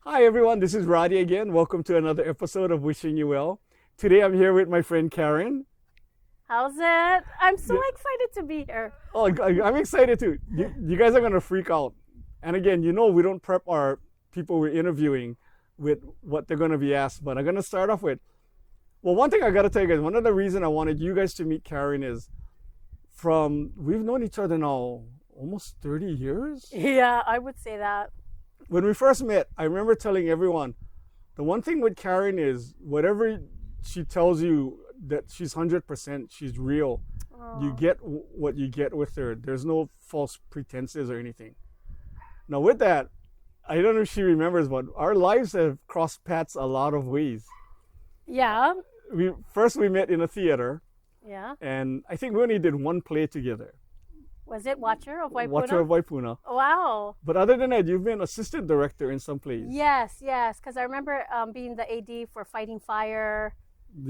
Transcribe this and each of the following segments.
Hi everyone, this is Roddy again. Welcome to another episode of Wishing You Well. Today I'm here with my friend Karen. How's it? I'm so Yeah. excited to be here. Oh, I'm excited too. You guys are gonna freak out. And again, we don't prep our people we're interviewing with what they're gonna be asked. But I'm gonna start off with, well, one thing I gotta tell you guys. One of the reasons I wanted you guys to meet Karen is we've known each other now almost 30 years. Yeah, I would say that. When we first met, I remember telling everyone, the one thing with Karen is whatever she tells you that she's 100%, she's real. You get what you get with her. There's no false pretenses or anything. Now with that, I don't know if she remembers, but our lives have crossed paths a lot of ways. Yeah, We met in a theater, yeah. and I think we only did one play together, Was it Watcher of Waipuna? Watcher of Waipuna. Wow. But other than that, you've been assistant director in some plays. Yes, because I remember being the AD for Fighting Fire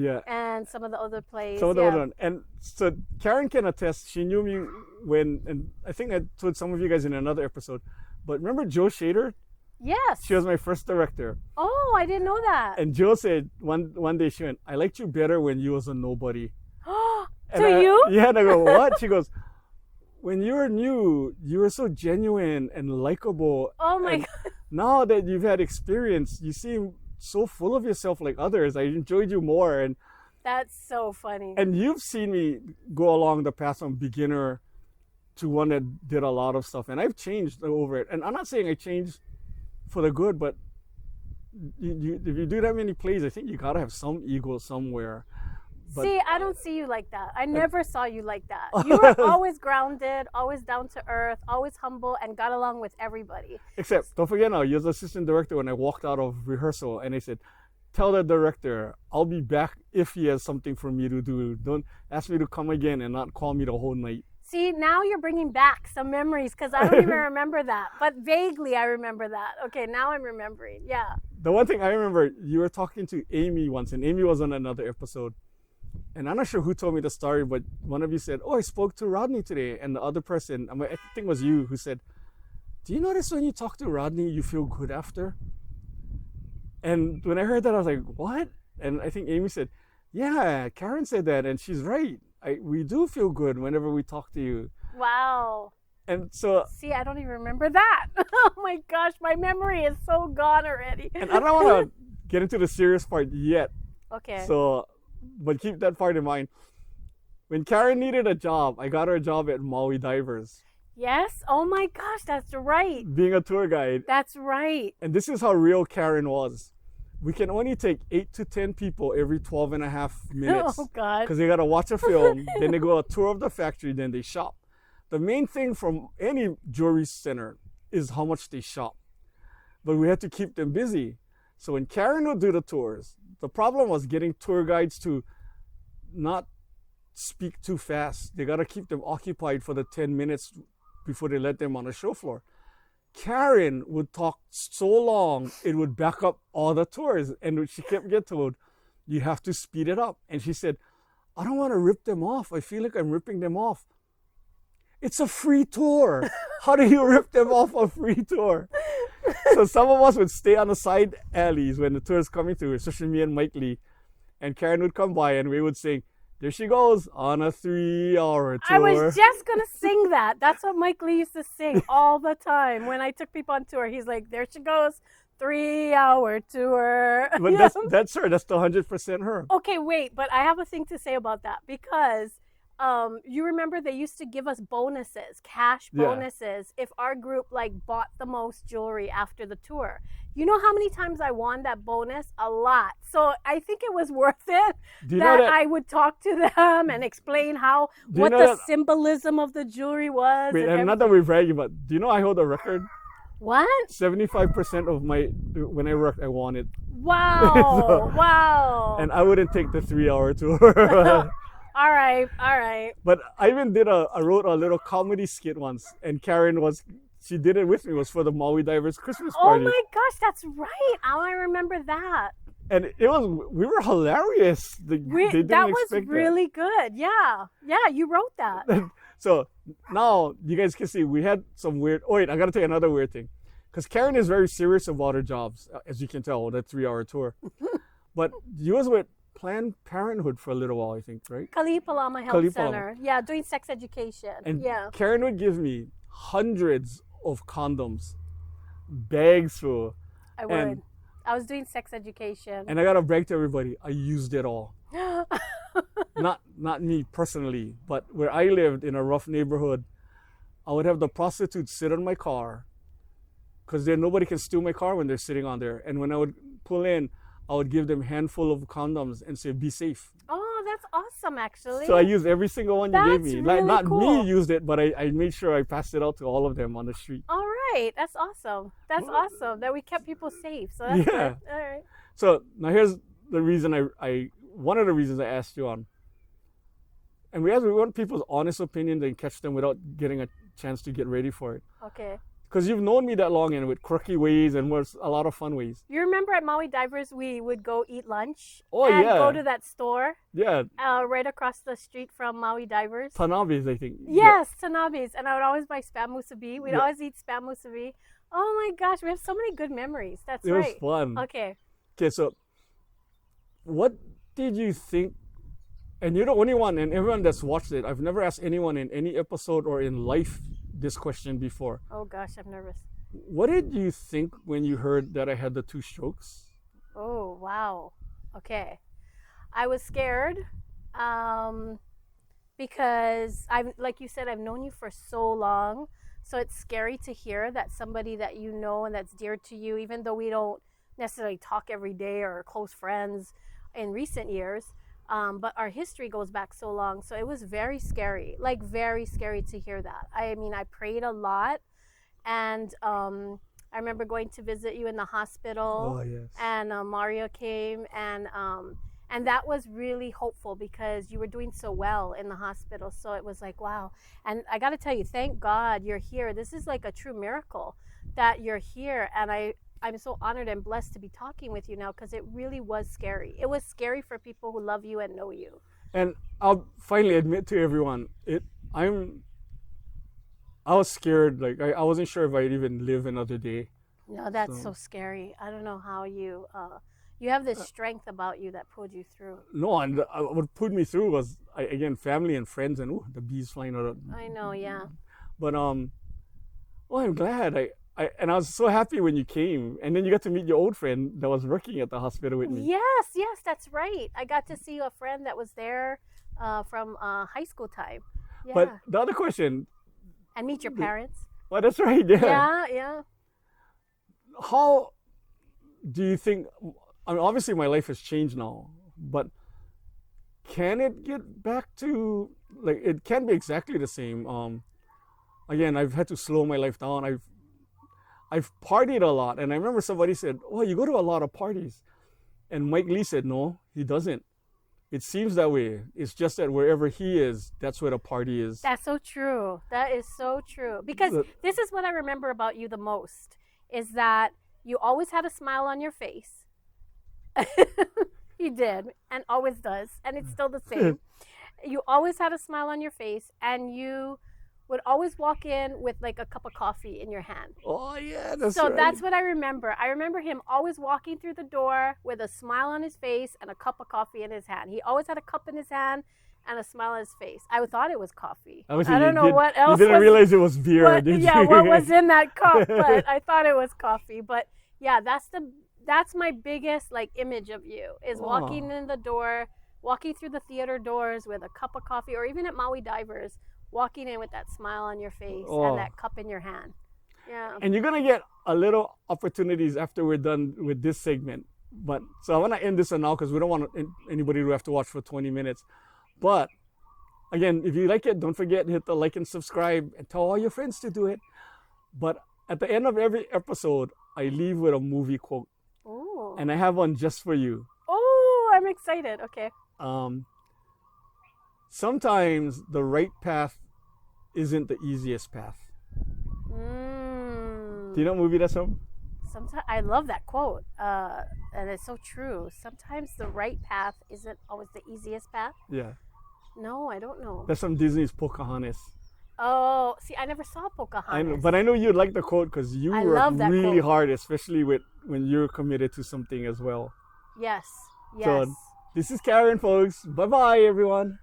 Yeah. and some of the other plays. Some of the yeah. other one. And so Karen can attest, she knew me and I think I told some of you guys in another episode, but remember Joe Shader? Yes. She was my first director. Oh, I didn't know that. And Joe said one day, she went, I liked you better when you was a nobody. And To you? Yeah, and I go, what? She goes, when you were new, you were so genuine and likable. Oh my And God. now that you've had experience, you seem so full of yourself like others. I enjoyed you more. That's so funny. And you've seen me go along the path from beginner to one that did a lot of stuff. And I've changed over it. And I'm not saying I changed for the good, but if you do that many plays, I think you got to have some ego somewhere. But See, I don't see you like that. I never saw you like that. You were always grounded, always down to earth, always humble, and got along with everybody. except, don't forget now, you're the assistant director when I walked out of rehearsal and I said, tell the director, I'll be back if he has something for me to do. Don't ask me to come again and not call me the whole night. See, now you're bringing back some memories because I don't even remember that. But vaguely, I remember that. Okay, now I'm remembering. Yeah. The one thing I remember, you were talking to Amy once, and Amy was on another episode. And I'm not sure who told me the story, but one of you said, oh, I spoke to Rodney today. And the other person, I think it was you, who said, do you notice when you talk to Rodney, you feel good after? And when I heard that, I was like, what? And I think Amy said, yeah, Karen said that, and she's right. We do feel good whenever we talk to you. Wow. And so, See, I don't even remember that. Oh my gosh, my memory is so gone already. and I don't want to get into the serious part yet. Okay. So, but keep that part in mind. When Karen needed a job, I got her a job at Maui Divers, Yes. Oh my gosh, that's right. being a tour guide. That's right. And this is how real Karen was. We can only take 8 to 10 people every 12 and a half minutes. Oh God. Because they got to watch a film, then they go a tour of the factory, then they shop. The main thing from any jewelry center is how much they shop. But we had to keep them busy. So when Karen would do the tours, the problem was getting tour guides to not speak too fast. They got to keep them occupied for the 10 minutes before they let them on the show floor. Karen would talk so long, it would back up all the tours. And she kept getting told, you have to speed it up. And she said, I don't want to rip them off. I feel like I'm ripping them off. It's a free tour. How do you rip them off a free tour? So some of us would stay on the side alleys when the tour is coming through, especially me and Mike Lee. And Karen would come by and we would sing, there she goes on a 3-hour tour. I was just gonna sing that. That's what Mike Lee used to sing all the time when I took people on tour. He's like, there she goes, 3-hour tour. But Yeah. that's her. That's the 100% her. Okay, wait, but I have a thing to say about that because you remember they used to give us bonuses, cash Yeah. bonuses, if our group like bought the most jewelry after the tour. You know how many times I won that bonus? A lot. So I think it was worth it Do you know that that? I would talk to them and explain Do you what know the that- symbolism of the jewelry was. Wait, and and not that we're bragging, but do you know I hold a record? What? 75% of when I worked, I won it. Wow. Wow. And I wouldn't take the 3-hour tour. All right. But I even I wrote a little comedy skit once, and Karen she did it with me. It was for the Maui Divers Christmas Oh party. my gosh, that's right. Now I remember that. And we were hilarious. They didn't That was expect really good. Yeah, you wrote that. So now you guys can see we had some weird. Oh wait, I gotta tell you another weird thing. because Karen is very serious about her jobs, as you can tell, that 3-hour tour. But you was with Planned Parenthood for a little while, I think, right? Kalipalama Health Kalipalama. Center. Yeah, doing sex education. And yeah. Karen would give me hundreds of condoms, bags full. I would. And- I was doing sex education. And I gotta brag to everybody, I used it all. Not me personally, but where I lived in a rough neighborhood, I would have the prostitutes sit on my car, because then nobody can steal my car when they're sitting on there. And when I would pull in, I would give them a handful of condoms and say, be safe. Oh, that's awesome, actually. So I used every single one you gave That's me. really Not cool. me used it, but I made sure I passed it out to all of them on the street. All right, that's awesome. That's awesome that we kept people safe. So that's Yeah. good. All right. So now here's the reason one of the reasons I asked you on. And we want people's honest opinion and catch them without getting a chance to get ready for it. Okay. Because you've known me that long and with quirky ways and with a lot of fun ways. You remember at Maui Divers we would go eat lunch? Oh, and yeah. go to that store Yeah, right across the street from Maui Divers. Tanabe's, I think. Yes, Tanabe's. And I would always buy spam musubi. We'd Yeah. always eat spam musubi. Oh my gosh, we have so many good memories. That's It was right. fun. Okay. Okay, so what did you think? And you're the only one, and everyone that's watched it, I've never asked anyone in any episode or in life this question before. Oh gosh, I'm nervous. What did you think when you heard that I had the 2 strokes? Oh wow. Okay. I was scared because like you said, I've known you for so long. So it's scary to hear that somebody that you know and that's dear to you, even though we don't necessarily talk every day or are close friends in recent years, but our history goes back so long. So it was very scary, like very scary to hear that. I mean, I prayed a lot, and I remember going to visit you in the hospital. Oh, yes. And Mario came, and that was really hopeful because you were doing so well in the hospital. So it was like, wow. And I got to tell you, thank God you're here. This is like a true miracle that you're here. And I'm so honored and blessed to be talking with you now because it really was scary. It was scary for people who love you and know you. And I'll finally admit to everyone, I was scared. Like I wasn't sure if I'd even live another day. No, that's so scary. I don't know how you have this strength about you that pulled you through. No, and what put me through was again family and friends, and the bees flying out. I know, yeah. But I'm glad. I was so happy when you came, and then you got to meet your old friend that was working at the hospital with me. Yes, that's right. I got to see a friend that was there from high school time. Yeah. But the other question. And meet your parents. Well, that's right. Yeah. Yeah. How do you think? I mean, obviously my life has changed now, but can it get back to like it can be exactly the same? Again, I've had to slow my life down. I've partied a lot, and I remember somebody said, "Oh, you go to a lot of parties," and Mike Lee said, "No, he doesn't. It seems that way. It's just that wherever he is, that's where the party is." That's so true. That is so true. Because this is what I remember about you the most, is that you always had a smile on your face. You did, and always does, and it's still the same. You always had a smile on your face, and you would always walk in with like a cup of coffee in your hand. Oh yeah, that's So right. that's what I remember. I remember him always walking through the door with a smile on his face and a cup of coffee in his hand. He always had a cup in his hand and a smile on his face. I thought it was coffee. I don't know what else. You didn't realize it was beer, did you? What was in that cup? But I thought it was coffee. But yeah, that's my biggest like image of you is walking in the door, walking through the theater doors with a cup of coffee, or even at Maui Divers, walking in with that smile on your face and that cup in your hand. Yeah. And you're gonna get a little opportunities after we're done with this segment. But so I want to end this now because we don't want anybody to have to watch for 20 minutes. But again, if you like it, don't forget to hit the like and subscribe and tell all your friends to do it. But at the end of every episode, I leave with a movie quote. Ooh. And I have one just for you. Oh, I'm excited. Okay. Sometimes the right path isn't the easiest path. Do you know what movie that's from? Sometimes I love that quote, and it's so true. Sometimes the right path isn't always the easiest path. Yeah. No, I don't know. That's from Disney's Pocahontas. Oh, see, I never saw I know, Pocahontas. but I know you'd like the quote because you I work love that really quote. hard, especially when you're committed to something as well. Yes. So Yes. this is Karen, folks. Bye bye, everyone.